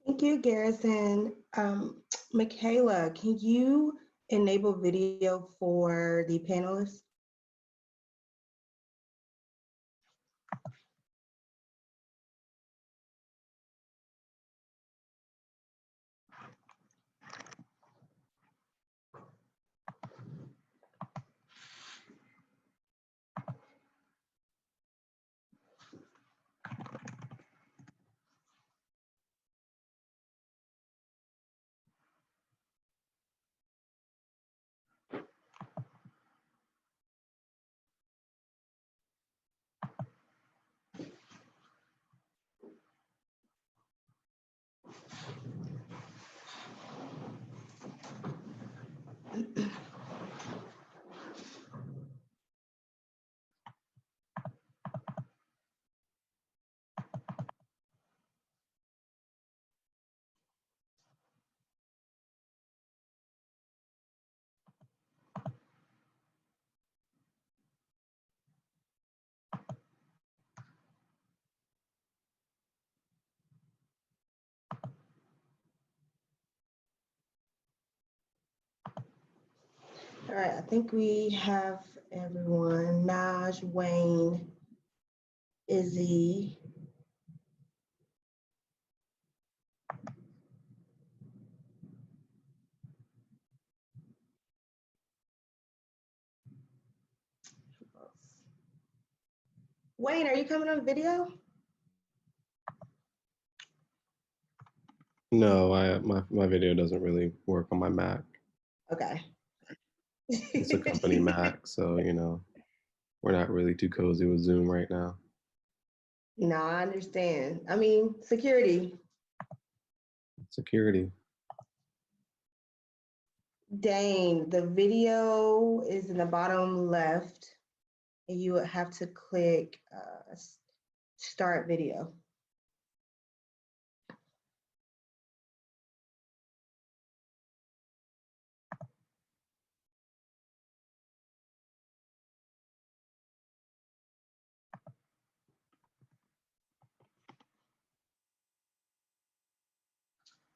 Thank you, Garrison. Michaela, can you enable video for the panelists? All right, I think we have everyone. Naj, Wayne, Izzy. Wayne, are you coming on video? No, my video doesn't really work on my Mac. Okay. It's a company Mac, so we're not really too cozy with Zoom right now. No, I understand. I mean, security. Security. Dang, the video is in the bottom left, and you would have to click start video.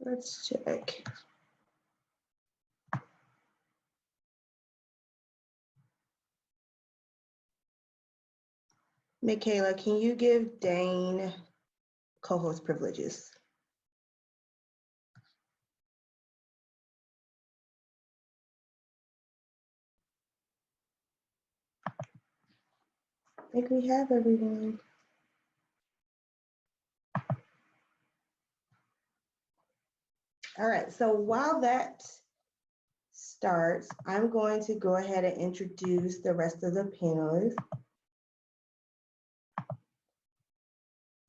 Let's check. Michaela, can you give Dane co-host privileges? I think we have everyone. All right, so while that starts, I'm going to go ahead and introduce the rest of the panelists.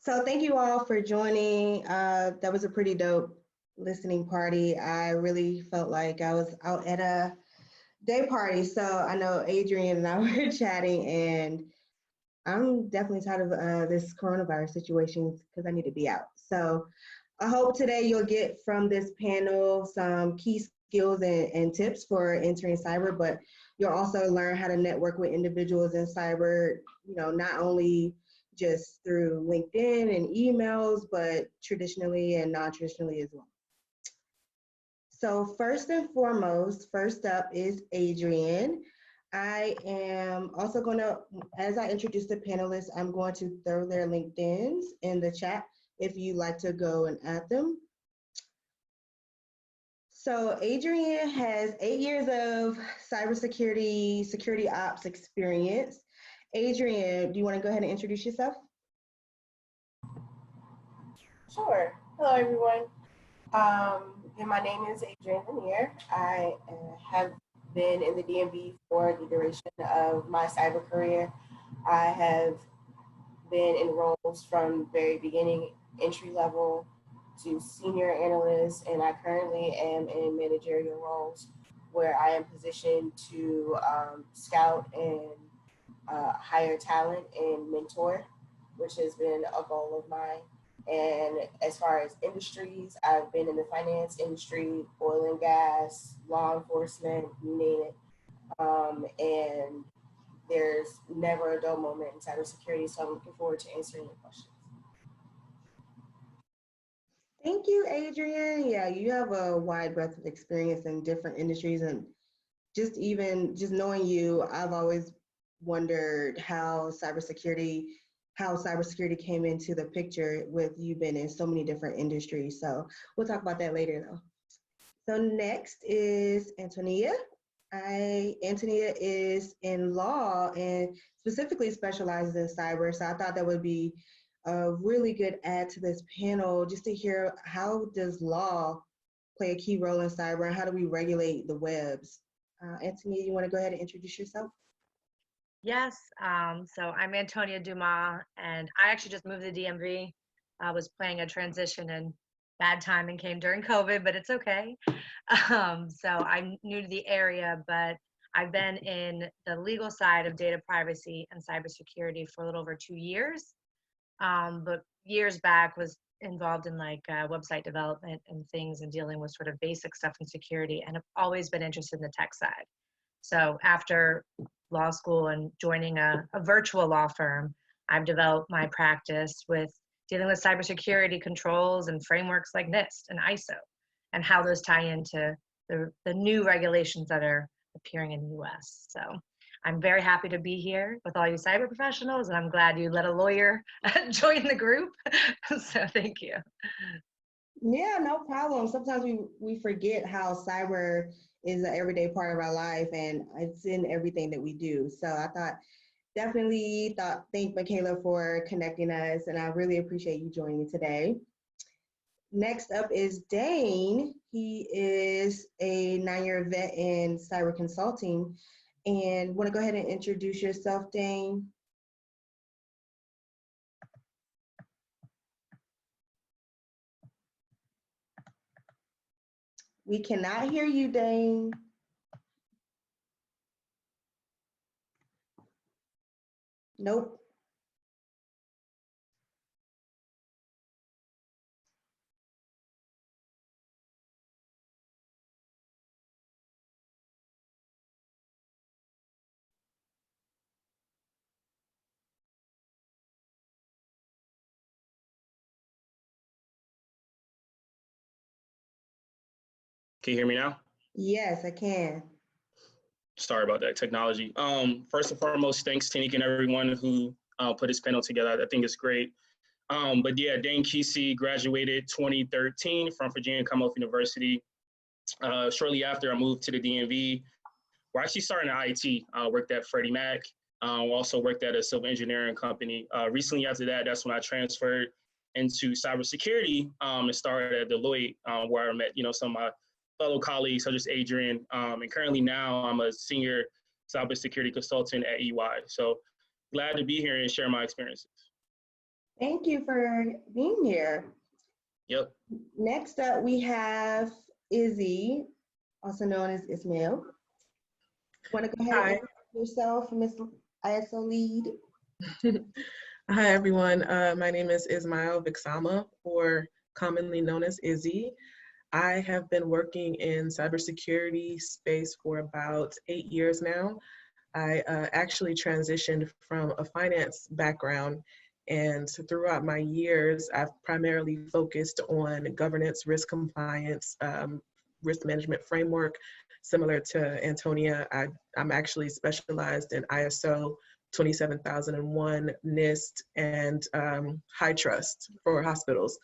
So thank you all for joining. That was a pretty dope listening party. I really felt like I was out at a day party. So I know Adrian and I were chatting, and I'm definitely tired of this coronavirus situation because I need to be out. So I hope today you'll get from this panel some key skills and tips for entering cyber, but you'll also learn how to network with individuals in cyber, not only just through LinkedIn and emails, but traditionally and non-traditionally as well. So first and foremost, first up is Adrian. I am also going to, as I introduce the panelists, I'm going to throw their LinkedIns in the chat if you'd like to go and add them. So Adrian has 8 years of cybersecurity, security ops experience. Adrian, do you want to go ahead and introduce yourself? Sure. Hello, everyone. And my name is Adrian Lanier. I have been in the DMV for the duration of my cyber career. I have been in roles from very beginning, entry level to senior analyst, and I currently am in managerial roles where I am positioned to scout and hire talent and mentor, which has been a goal of mine. And as far as industries, I've been in the finance industry, oil and gas, law enforcement, you name it. And there's never a dull moment in cybersecurity, so I'm looking forward to answering your questions. Thank you, Adrian. Yeah, you have a wide breadth of experience in different industries, and just knowing you, I've always wondered how cybersecurity came into the picture with you being in so many different industries. So we'll talk about that later though. So next is Antonia. Antonia is in law and specifically specializes in cyber. So I thought that would be a really good add to this panel just to hear how does law play a key role in cyber and how do we regulate the webs? Antonia, you want to go ahead and introduce yourself? Yes, so I'm Antonia Dumas, and I actually just moved to the DMV. I was planning a transition, and bad timing came during COVID, but it's okay. So I'm new to the area, but I've been in the legal side of data privacy and cybersecurity for a little over 2 years. But years back was involved in like website development and things and dealing with sort of basic stuff in security, and I've always been interested in the tech side. So after law school and joining a virtual law firm, I've developed my practice with dealing with cybersecurity controls and frameworks like NIST and ISO and how those tie into the new regulations that are appearing in the US. So I'm very happy to be here with all you cyber professionals, and I'm glad you let a lawyer join the group. So thank you. Yeah, no problem. Sometimes we forget how cyber is an everyday part of our life and it's in everything that we do. So I thought thank Michaela for connecting us, and I really appreciate you joining today. Next up is Dane. He is a 9-year vet in cyber consulting. And want to go ahead and introduce yourself, Dane? We cannot hear you, Dane. Nope. Can you hear me now? Yes, I can. Sorry about that technology. First and foremost, thanks to Nick and everyone who put this panel together. I think it's great. But yeah, Dane Kesey graduated 2013 from Virginia Commonwealth University. Shortly after, I moved to the DMV, where I actually started in IT. Worked at Freddie Mac. Also worked at a civil engineering company. Recently after that, that's when I transferred into cybersecurity and started at Deloitte, where I met some of my fellow colleagues such as Adrian. And currently now I'm a senior cybersecurity consultant at EY. So glad to be here and share my experiences. Thank you for being here. Yep. Next up, we have Izzy, also known as Ismail. Want to go ahead and introduce yourself, Ms. ISO lead? Hi, everyone. My name is Ismail Vixama, or commonly known as Izzy. I have been working in cybersecurity space for about 8 years now. I actually transitioned from a finance background, and throughout my years, I've primarily focused on governance, risk compliance, risk management framework. Similar to Antonia, I'm actually specialized in ISO 27001, NIST, and high trust for hospitals.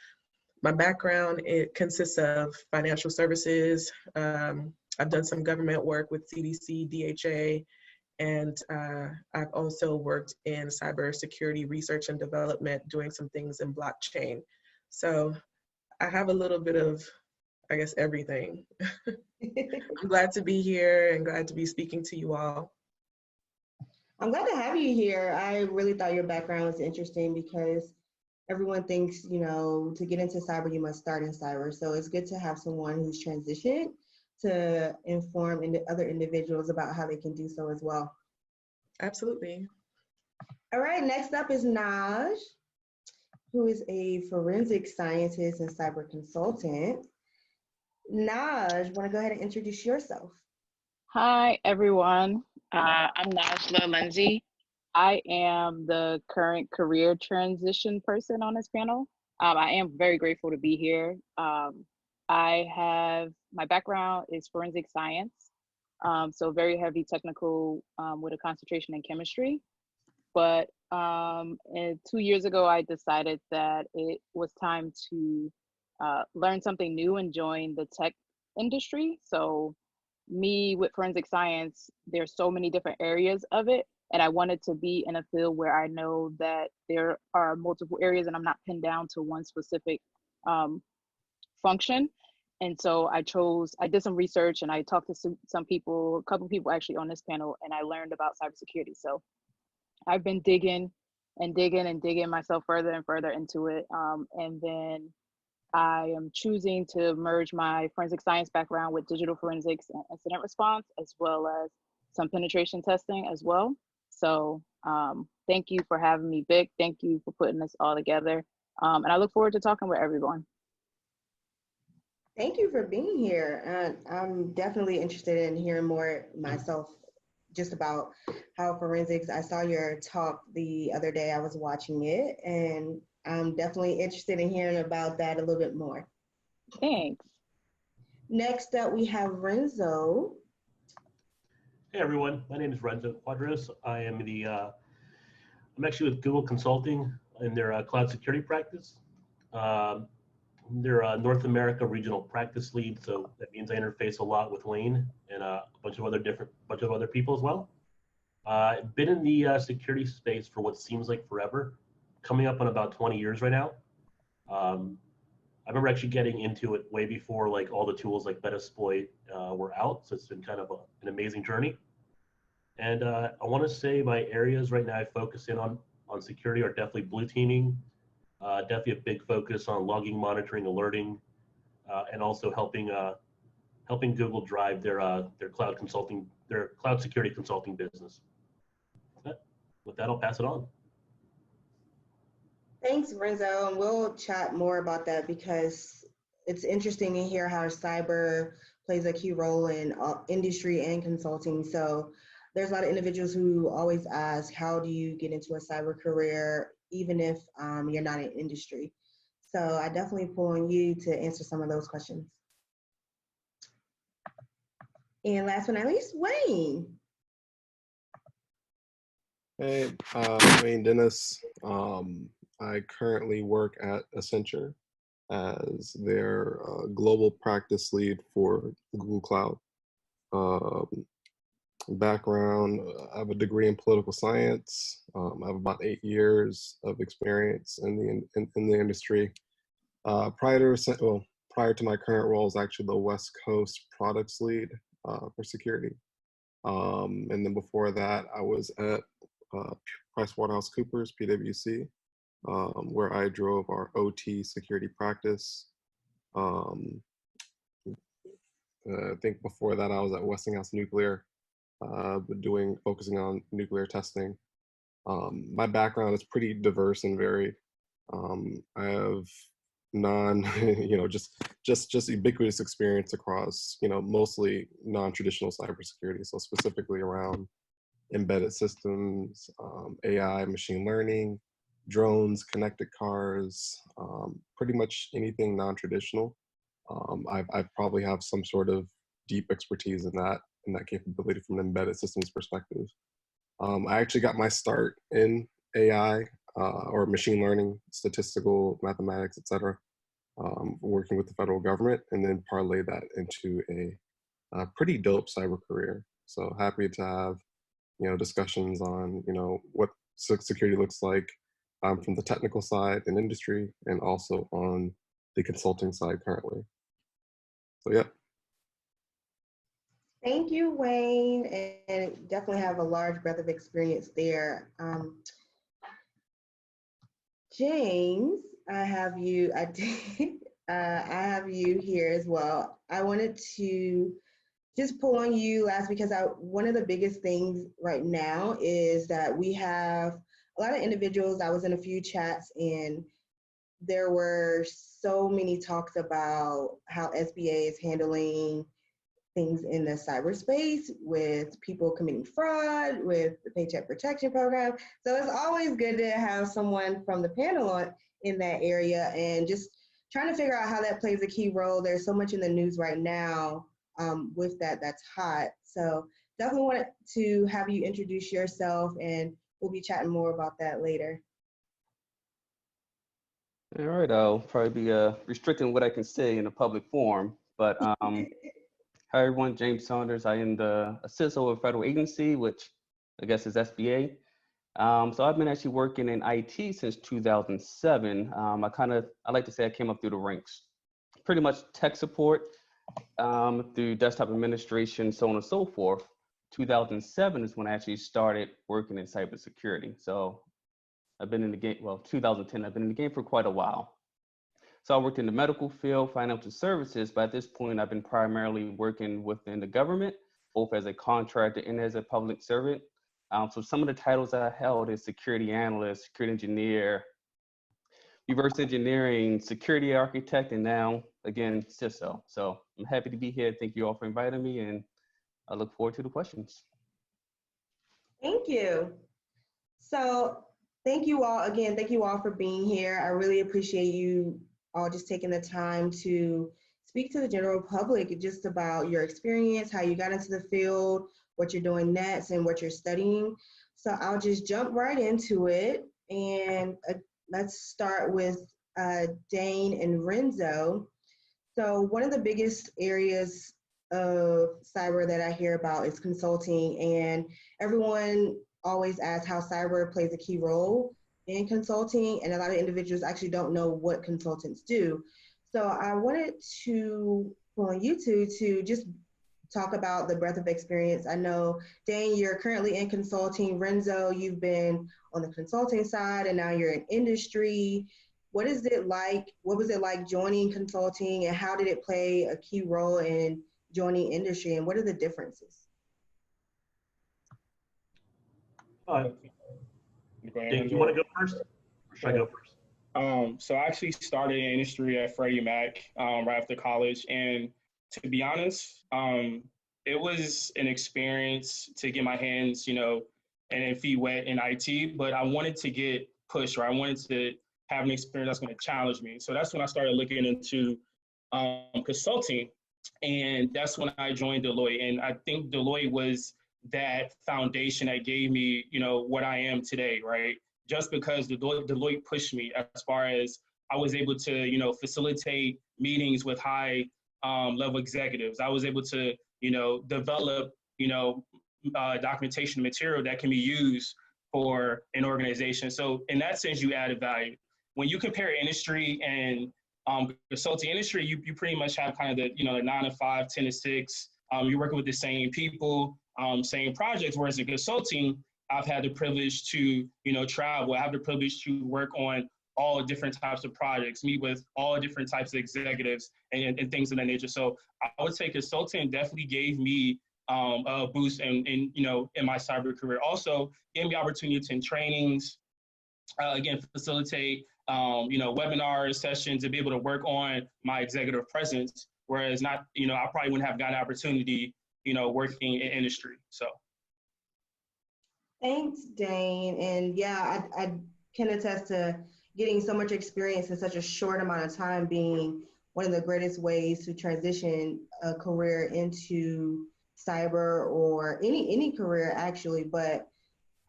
My background, it consists of financial services. I've done some government work with CDC, DHA, and I've also worked in cybersecurity research and development, doing some things in blockchain. So I have a little bit of, I guess, everything. I'm glad to be here and glad to be speaking to you all. I'm glad to have you here. I really thought your background was interesting because everyone thinks, to get into cyber, you must start in cyber. So it's good to have someone who's transitioned to inform other individuals about how they can do so as well. Absolutely. All right, next up is Naj, who is a forensic scientist and cyber consultant. Naj, want to go ahead and introduce yourself? Hi, everyone. I'm Najla Lindsay. I am the current career transition person on this panel. I am very grateful to be here. My background is forensic science, so very heavy technical with a concentration in chemistry. But 2 years ago, I decided that it was time to learn something new and join the tech industry. So me with forensic science, there's so many different areas of it. And I wanted to be in a field where I know that there are multiple areas and I'm not pinned down to one specific function. And so I did some research and I talked to some people, a couple of people actually on this panel, and I learned about cybersecurity. So I've been digging and digging and digging myself further and further into it. And then I am choosing to merge my forensic science background with digital forensics and incident response, as well as some penetration testing as well. So thank you for having me, Vic. Thank you for putting this all together. And I look forward to talking with everyone. Thank you for being here. I'm definitely interested in hearing more myself just about how forensics. I saw your talk the other day. I was watching it, and I'm definitely interested in hearing about that a little bit more. Thanks. Next up, we have Renzo. Hey everyone, my name is Renzo Quadros. I'm actually with Google Consulting in their cloud security practice. They're a North America regional practice lead, so that means I interface a lot with Wayne and a bunch of other people as well. I've been in the security space for what seems like forever, coming up on about 20 years right now. I remember actually getting into it way before like all the tools like Metasploit were out, so it's been kind of an amazing journey. And I want to say my areas right now I focus in on security are definitely blue teaming, definitely a big focus on logging, monitoring, alerting, and also helping Google drive their cloud security consulting business. With that, I'll pass it on. Thanks, Renzo. And we'll chat more about that because it's interesting to hear how cyber plays a key role in industry and consulting. So there's a lot of individuals who always ask, how do you get into a cyber career, even if you're not in industry? So I definitely pull on you to answer some of those questions. And last but not least, Wayne. Hey, Wayne Dennis. I currently work at Accenture as their global practice lead for Google Cloud. Background, I have a degree in political science. I have about 8 years of experience in the industry. Prior to my current role, I was actually the West Coast products lead for security. And then before that, I was at PricewaterhouseCoopers, PwC, where I drove our OT security practice. I think before that, I was at Westinghouse Nuclear, focusing on nuclear testing. My background is pretty diverse and varied. I have just ubiquitous experience across, mostly non-traditional cybersecurity. So specifically around embedded systems, AI, machine learning, drones, connected cars, pretty much anything non-traditional. I probably have some sort of deep expertise in that capability from an embedded systems perspective. I actually got my start in AI or machine learning, statistical mathematics, etc., working with the federal government, and then parlay that into a pretty dope cyber career. So happy to have discussions on what security looks like from the technical side in industry and also on the consulting side currently. So yeah. Thank you, Wayne, and definitely have a large breadth of experience there. James, I have you. I have you here as well. I wanted to just pull on you last because one of the biggest things right now is that we have a lot of individuals. I was in a few chats and there were so many talks about how SBA is handling things in the cyberspace with people committing fraud, with the Paycheck Protection Program. So it's always good to have someone from the panel in that area and just trying to figure out how that plays a key role. There's so much in the news right now with that's hot. So definitely wanted to have you introduce yourself, and we'll be chatting more about that later. All right, I'll probably be restricting what I can say in a public forum, but hi everyone, James Saunders. I am the CISO of a federal agency, which I guess is SBA. So I've been actually working in IT since 2007. I like to say I came up through the ranks, pretty much tech support through desktop administration, so on and so forth. 2007 is when I actually started working in cybersecurity. So I've been in the game, well, 2010, I've been in the game for quite a while. So I worked in the medical field, financial services, but at this point, I've been primarily working within the government, both as a contractor and as a public servant. So some of the titles I held is security analyst, security engineer, reverse engineering, security architect, and now, again, CISO. So I'm happy to be here. Thank you all for inviting me, and I look forward to the questions. Thank you. So thank you all again. Thank you all for being here. I really appreciate you all just taking the time to speak to the general public just about your experience, how you got into the field, what you're doing next, and what you're studying. So I'll just jump right into it. And let's start with Dane and Renzo. So one of the biggest areas of cyber that I hear about is consulting, and everyone always asks how cyber plays a key role in consulting, and a lot of individuals actually don't know what consultants do. So I wanted to pull on you two to just talk about the breadth of experience. I know, Dane, you're currently in consulting. Renzo, you've been on the consulting side, and now you're in industry. What is it like? What was it like joining consulting, and how did it play a key role in joining industry, and what are the differences? Dave, you want to go first? Or should I go first? So I actually started in industry at Freddie Mac right after college, and to be honest, it was an experience to get my hands, and feet wet in IT. But I wanted to get pushed, or I wanted to have an experience that's going to challenge me. So that's when I started looking into consulting, and that's when I joined Deloitte. And I think Deloitte was that foundation that gave me, what I am today, right? Just because Deloitte pushed me as far as I was able to, facilitate meetings with high level executives. I was able to, develop, documentation material that can be used for an organization. So in that sense, you added value. When you compare industry and consulting industry, you pretty much have kind of the, the 9 to 5, 10 to 6. You're working with the same people, same projects, whereas in consulting, I've had the privilege to, travel. I have the privilege to work on all different types of projects, meet with all different types of executives and things of that nature. So I would say consulting definitely gave me a boost in my cyber career. Also gave me opportunity to attend trainings, again, facilitate, webinars, sessions, to be able to work on my executive presence. Whereas I probably wouldn't have gotten an opportunity, working in industry. So. Thanks, Dane. And yeah, I can attest to getting so much experience in such a short amount of time being one of the greatest ways to transition a career into cyber, or any career actually, but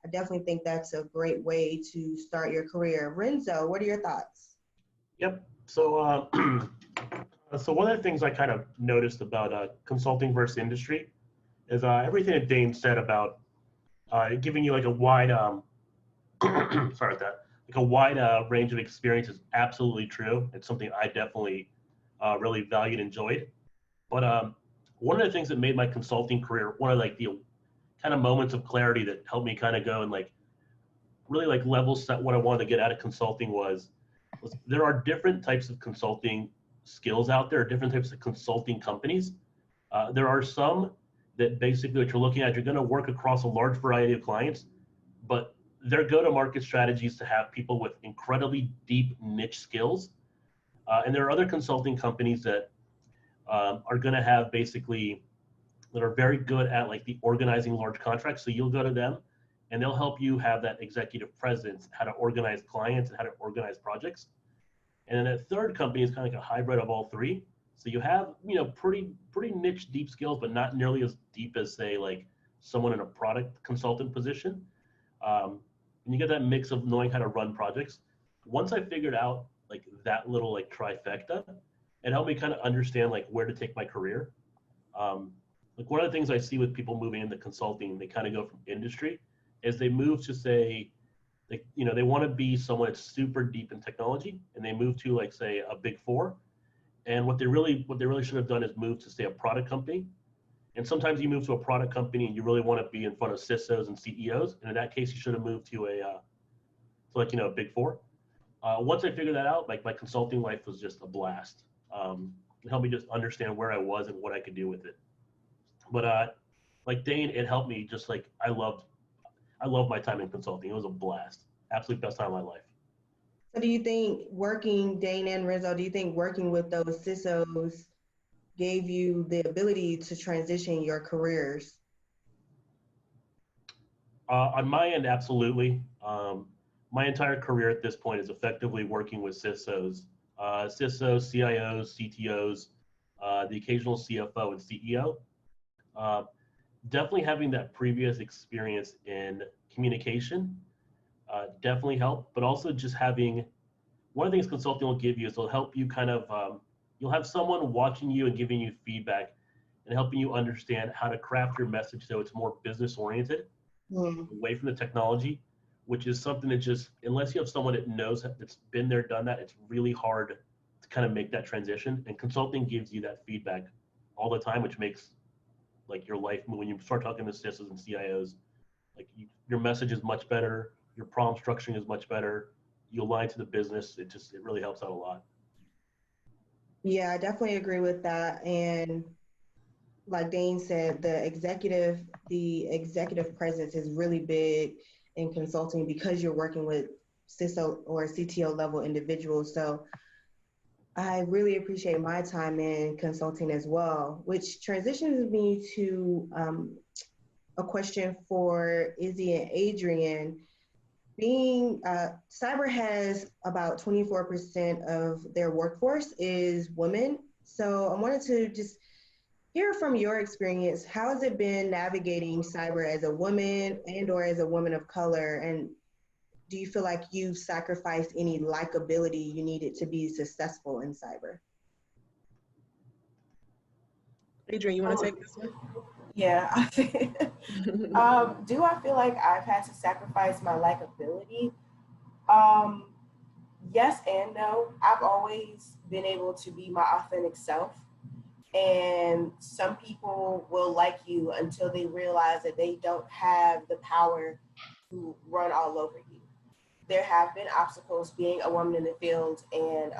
I definitely think that's a great way to start your career. Renzo, what are your thoughts? Yep. So, so one of the things I kind of noticed about consulting versus industry is everything that Dane said about giving you like a wide, sorry about that, like a wide range of experience is absolutely true. It's something I definitely really valued and enjoyed. But one of the things that made my consulting career, one of like the kind of moments of clarity that helped me kind of go and like really like level set what I wanted to get out of consulting was there are different types of consulting skills out there, different types of consulting companies. There are some that basically what you're looking at, you're going to work across a large variety of clients, but their go-to-market strategies to have people with incredibly deep niche skills. And there are other consulting companies that are going to have basically that are very good at like the organizing large contracts. So you'll go to them and they'll help you have that executive presence, how to organize clients and how to organize projects. And then a third company is kind of like a hybrid of all three. So you have, pretty niche, deep skills, but not nearly as deep as say like someone in a product consultant position. And you get that mix of knowing how to run projects. Once I figured out like that little like trifecta, it helped me kind of understand like where to take my career. Like one of the things I see with people moving into consulting, they kind of go from industry, is they move to say, they want to be someone that's super deep in technology, and they move to like say a big four. And what they really should have done is move to say a product company. And sometimes you move to a product company and you really want to be in front of CISOs and CEOs. And in that case, you should have moved to a big four. Once I figured that out, like my consulting life was just a blast. It helped me just understand where I was and what I could do with it. But like Dane, it helped me just like I loved my time in consulting. It was a blast. Absolute best time of my life. So do you think Dane and Rizzo, do you think working with those CISOs gave you the ability to transition your careers? On my end, absolutely. My entire career at this point is effectively working with CISOs, CIOs, CTOs, the occasional CFO and CEO. Definitely having that previous experience in communication definitely helped, but also just having, one of the things consulting will give you is it'll help you kind of, you'll have someone watching you and giving you feedback and helping you understand how to craft your message so it's more business oriented, away from the technology, which is something that just, unless you have someone that knows, that's been there, done that, it's really hard to kind of make that transition. And consulting gives you that feedback all the time, which makes like your life, when you start talking to CISOs and CIOs, like your message is much better, your prompt structuring is much better, you align to the business, it really helps out a lot. Yeah, I definitely agree with that. And like Dane said, the executive presence is really big in consulting because you're working with CISO or CTO level individuals. So I really appreciate my time in consulting as well, which transitions me to a question for Izzy and Adrian. Cyber has about 24% of their workforce is women. So I wanted to just hear from your experience. How has it been navigating cyber as a woman or as a woman of color? And do you feel like you've sacrificed any likability you needed to be successful in cyber? Adrian, you want to take this one? Yeah. Do I feel like I've had to sacrifice my likability? Yes and no. I've always been able to be my authentic self. And some people will like you until they realize that they don't have the power to run all over you. There have been obstacles being a woman in the field, and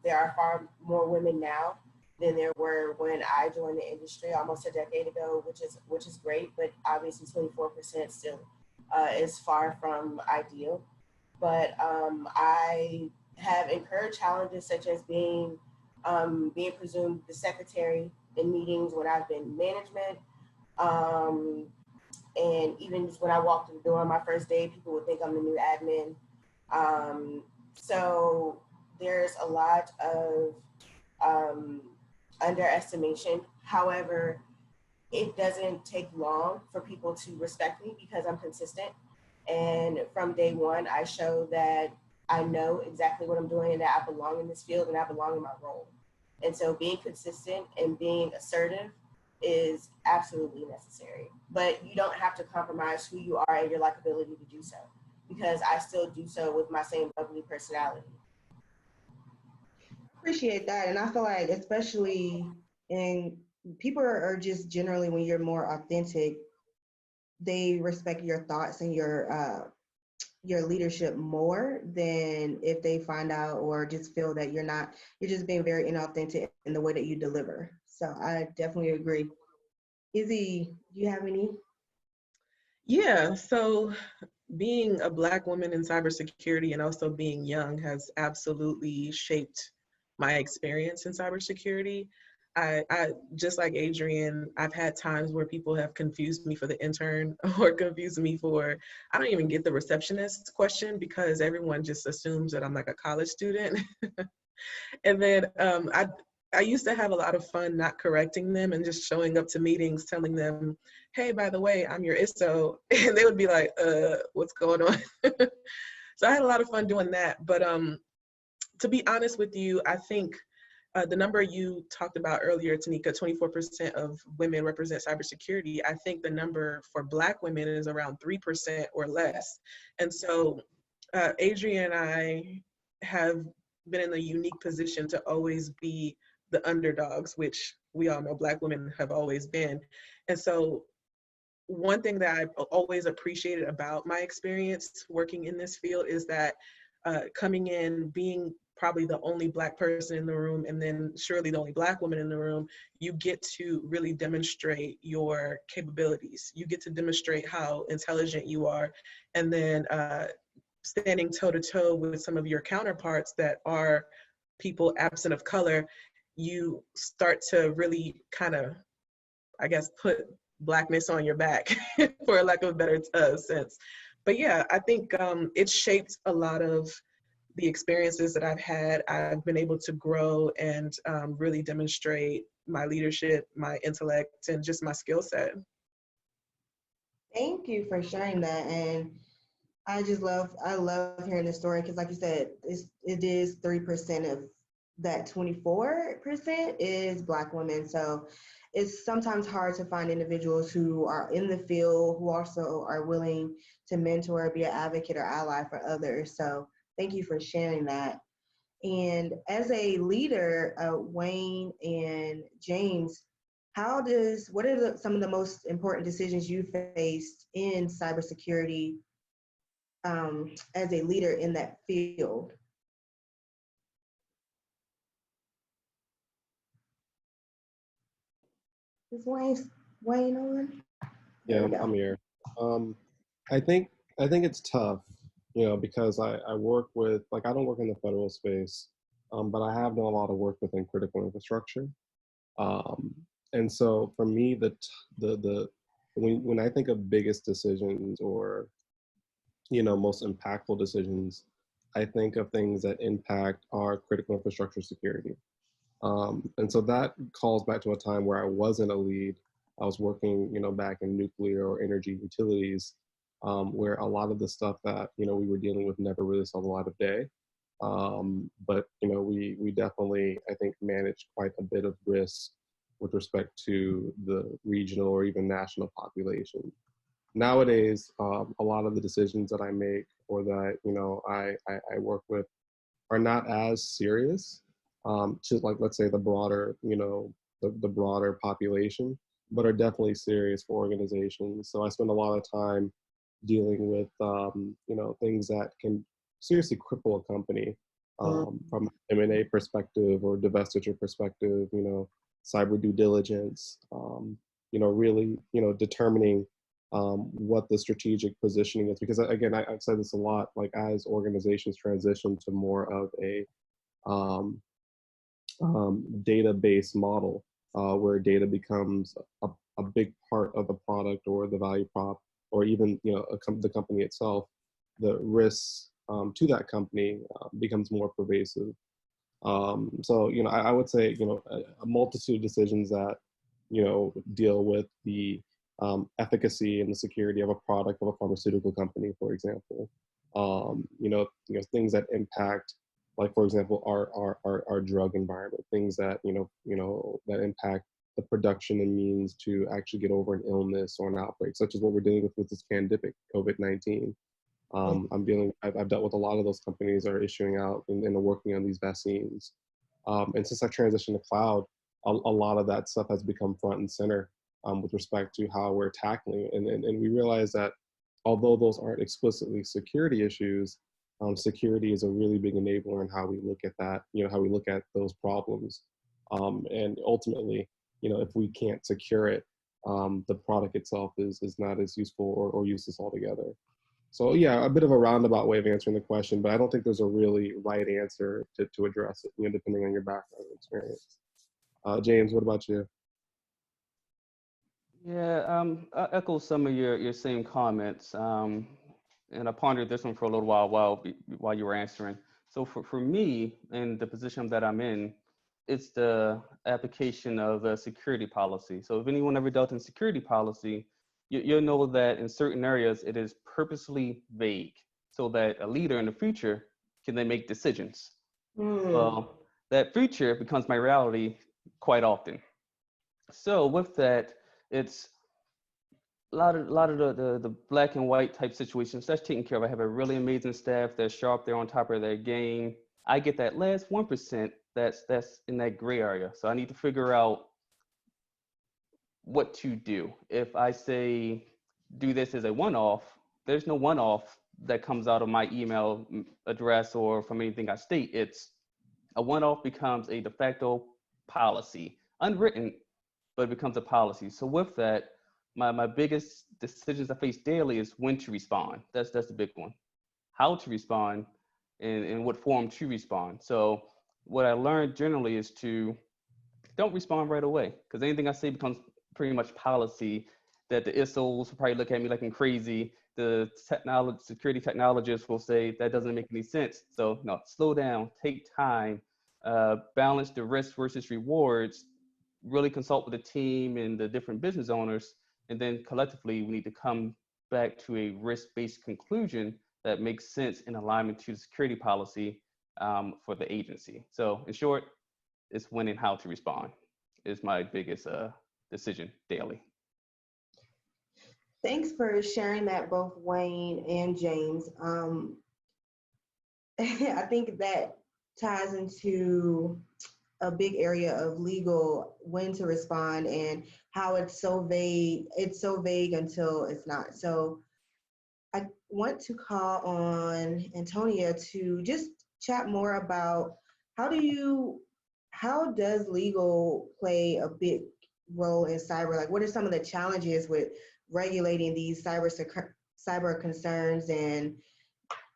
there are far more women now than there were when I joined the industry almost a decade ago, which is great, but obviously 24% still is far from ideal. But I have incurred challenges such as being presumed the secretary in meetings when I've been management. And even just when I walked in the door on my first day, people would think I'm the new admin. So there's a lot of underestimation. However, it doesn't take long for people to respect me because I'm consistent. And from day one, I show that I know exactly what I'm doing and that I belong in this field and I belong in my role. And so being consistent and being assertive is absolutely necessary. But you don't have to compromise who you are and your likability to do so, because I still do so with my same bubbly personality. Appreciate that. And I feel like especially in people are just generally, when you're more authentic, they respect your thoughts and your leadership more than if they find out or just feel that you're just being very inauthentic in the way that you deliver. So I definitely agree. Izzy, do you have any? Yeah, so being a Black woman in cybersecurity and also being young has absolutely shaped my experience in cybersecurity. I just like Adrian, I've had times where people have confused me for the intern or confused me for, I don't even get the receptionist question because everyone just assumes that I'm like a college student. And then I used to have a lot of fun not correcting them and just showing up to meetings telling them, hey, by the way, I'm your ISO. And they would be like, what's going on? So I had a lot of fun doing that. But to be honest with you, I think the number you talked about earlier, Tanika, 24% of women represent cybersecurity. I think the number for Black women is around 3% or less. And so Adrian and I have been in a unique position to always be the underdogs, which we all know Black women have always been. And so one thing that I've always appreciated about my experience working in this field is that coming in, being probably the only Black person in the room, and then surely the only Black woman in the room, you get to really demonstrate your capabilities. You get to demonstrate how intelligent you are. And then standing toe to toe with some of your counterparts that are people absent of color, you start to really kind of, I guess, put Blackness on your back, for lack of a better sense. But yeah, I think it's shaped a lot of the experiences that I've had. I've been able to grow and really demonstrate my leadership, my intellect, and just my skill set. Thank you for sharing that. And I love hearing the story because, like you said, it is 3% of that 24% is Black women. So it's sometimes hard to find individuals who are in the field who also are willing to mentor, be an advocate or ally for others. So thank you for sharing that. And as a leader, Wayne and James, what are some of the most important decisions you faced in cybersecurity as a leader in that field? Is Wayne on? Yeah, I'm here. I think it's tough, because I work with, like, I don't work in the federal space, but I have done a lot of work within critical infrastructure. And so for me, when I think of biggest decisions or most impactful decisions, I think of things that impact our critical infrastructure security. And so that calls back to a time where I wasn't a lead. I was working, back in nuclear or energy utilities, where a lot of the stuff that, we were dealing with never really saw the light of day. But, we definitely, I think, managed quite a bit of risk with respect to the regional or even national population. Nowadays, a lot of the decisions that I make or that, I work with are not as serious to, like, let's say the broader, the broader population, but are definitely serious for organizations. So I spend a lot of time dealing with, things that can seriously cripple a company from M&A perspective or divestiture perspective, cyber due diligence, really, determining what the strategic positioning is. Because again, I've said this a lot, like as organizations transition to more of a data-based model, where data becomes a big part of the product or the value prop, or even the company itself, the risks to that company becomes more pervasive. So I would say a multitude of decisions that deal with the efficacy and the security of a product of a pharmaceutical company, for example. Things that impact, like, for example, our drug environment, things that that impact the production and means to actually get over an illness or an outbreak, such as what we're dealing with this pandemic, COVID-19. I've dealt with a lot of those companies that are issuing out and are working on these vaccines. And since I transitioned to cloud, a lot of that stuff has become front and center with respect to how we're tackling it. And we realize that although those aren't explicitly security issues, security is a really big enabler in how we look at that, how we look at those problems. And ultimately, if we can't secure it, the product itself is not as useful or useless altogether. So yeah, a bit of a roundabout way of answering the question, but I don't think there's a really right answer to address it, depending on your background and experience. James, what about you? Yeah, I echo some of your same comments, and I pondered this one for a little while you were answering. So for me, in the position that I'm in, it's the application of a security policy. So if anyone ever dealt in security policy, you'll know that in certain areas it is purposely vague, so that a leader in the future can then make decisions. Well, that future becomes my reality quite often. So with that, it's a lot of the black and white type situations that's taken care of. I have a really amazing staff that's sharp, they're on top of their game. I get that last 1% that's in that gray area. So I need to figure out what to do. If I say do this as a one-off, there's no one-off that comes out of my email address or from anything I state. It's a one-off becomes a de facto policy, unwritten, but it becomes a policy. So with that, my biggest decisions I face daily is when to respond. That's the big one. How to respond and in what form to respond. So what I learned generally is to don't respond right away, because anything I say becomes pretty much policy that the ISOs will probably look at me like I'm crazy. The security technologists will say that doesn't make any sense. So no, slow down, take time, balance the risk versus rewards, really consult with the team and the different business owners, and then collectively we need to come back to a risk-based conclusion that makes sense in alignment to the security policy for the agency. So in short, it's when and how to respond is my biggest decision daily. Thanks for sharing that, both Wayne and James. I think that ties into a big area of legal, when to respond and how it's so vague. It's so vague until it's not. So I want to call on Antonia to just chat more about how does legal play a big role in cyber? Like, what are some of the challenges with regulating these cyber concerns? And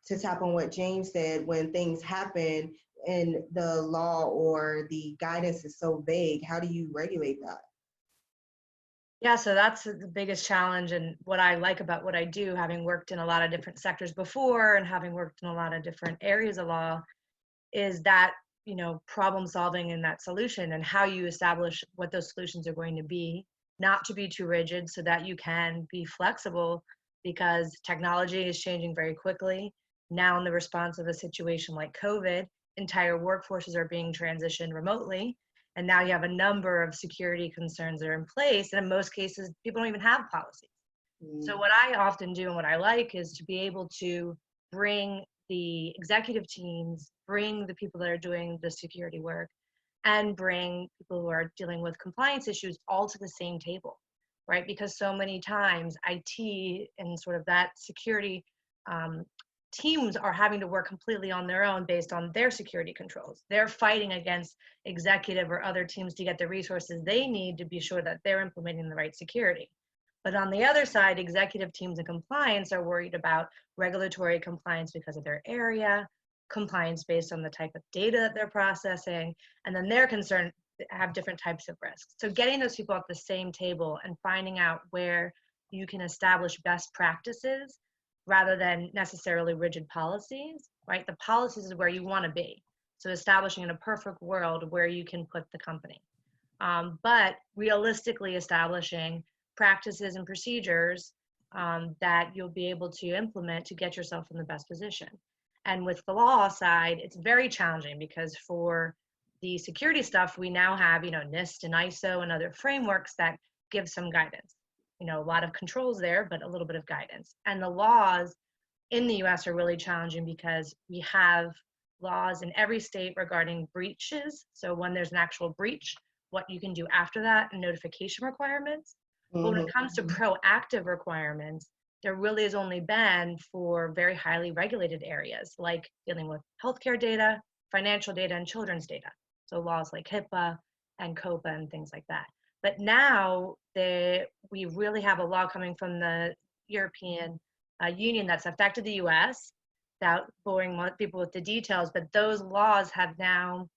to tap on what James said, when things happen and the law or the guidance is so vague, how do you regulate that? Yeah, so that's the biggest challenge. And what I like about what I do, having worked in a lot of different sectors before and having worked in a lot of different areas of law, is that, problem solving and that solution and how you establish what those solutions are going to be, not to be too rigid so that you can be flexible, because technology is changing very quickly. Now in the response of a situation like COVID, entire workforces are being transitioned remotely. And now you have a number of security concerns that are in place. And in most cases, people don't even have policies. So what I often do and what I like is to be able to bring the executive teams, bring the people that are doing the security work, and bring people who are dealing with compliance issues all to the same table, right? Because so many times IT and sort of that security teams are having to work completely on their own based on their security controls. They're fighting against executive or other teams to get the resources they need to be sure that they're implementing the right security. But on the other side, executive teams and compliance are worried about regulatory compliance because of their area, compliance based on the type of data that they're processing, and then they're concerned have different types of risks. So getting those people at the same table and finding out where you can establish best practices rather than necessarily rigid policies, right? The policies is where you want to be. So establishing in a perfect world where you can put the company. But realistically establishing practices and procedures that you'll be able to implement to get yourself in the best position. And with the law side, it's very challenging because for the security stuff, we now have, NIST and ISO and other frameworks that give some guidance. A lot of controls there, but a little bit of guidance. And the laws in the US are really challenging because we have laws in every state regarding breaches. So when there's an actual breach, what you can do after that, and notification requirements. But when it comes to proactive requirements, there really has only been for very highly regulated areas, like dealing with healthcare data, financial data, and children's data. So laws like HIPAA and COPA and things like that. But now we really have a law coming from the European Union that's affected the US, without boring people with the details, but those laws have now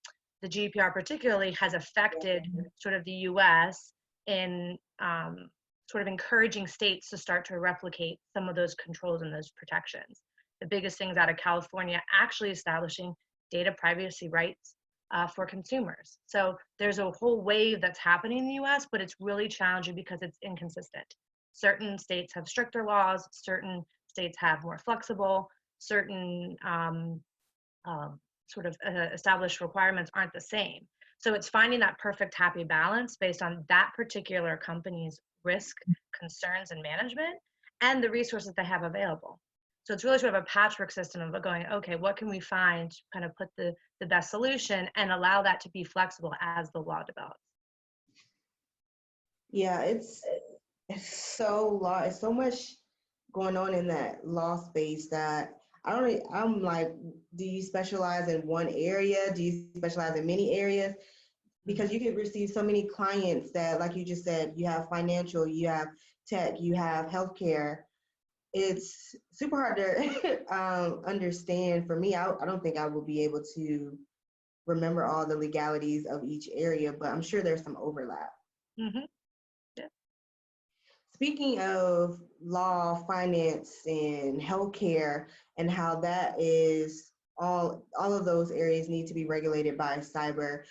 the GDPR particularly has affected sort of the US in sort of encouraging states to start to replicate some of those controls and those protections. The biggest things out of California actually establishing data privacy rights for consumers. So there's a whole wave that's happening in the US, but it's really challenging because it's inconsistent. Certain states have stricter laws, certain states have more flexible, certain sort of established requirements aren't the same. So it's finding that perfect happy balance based on that particular company's risk, concerns, and management, and the resources they have available. So it's really sort of a patchwork system of going, okay, what can we find to kind of put the best solution and allow that to be flexible as the law develops. Yeah, it's so much going on in that law space that I'm like, do you specialize in one area? Do you specialize in many areas? Because you could receive so many clients that, like you just said, you have financial, you have tech, you have healthcare. It's super hard to understand. For me, I don't think I will be able to remember all the legalities of each area, but I'm sure there's some overlap. Mm-hmm. Yeah. Speaking of law, finance, and healthcare, and how that is all of those areas need to be regulated by cyber.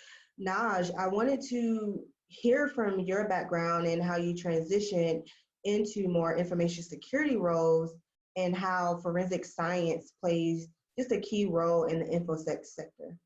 Naj, I wanted to hear from your background and how you transitioned into more information security roles and how forensic science plays just a key role in the InfoSec sector.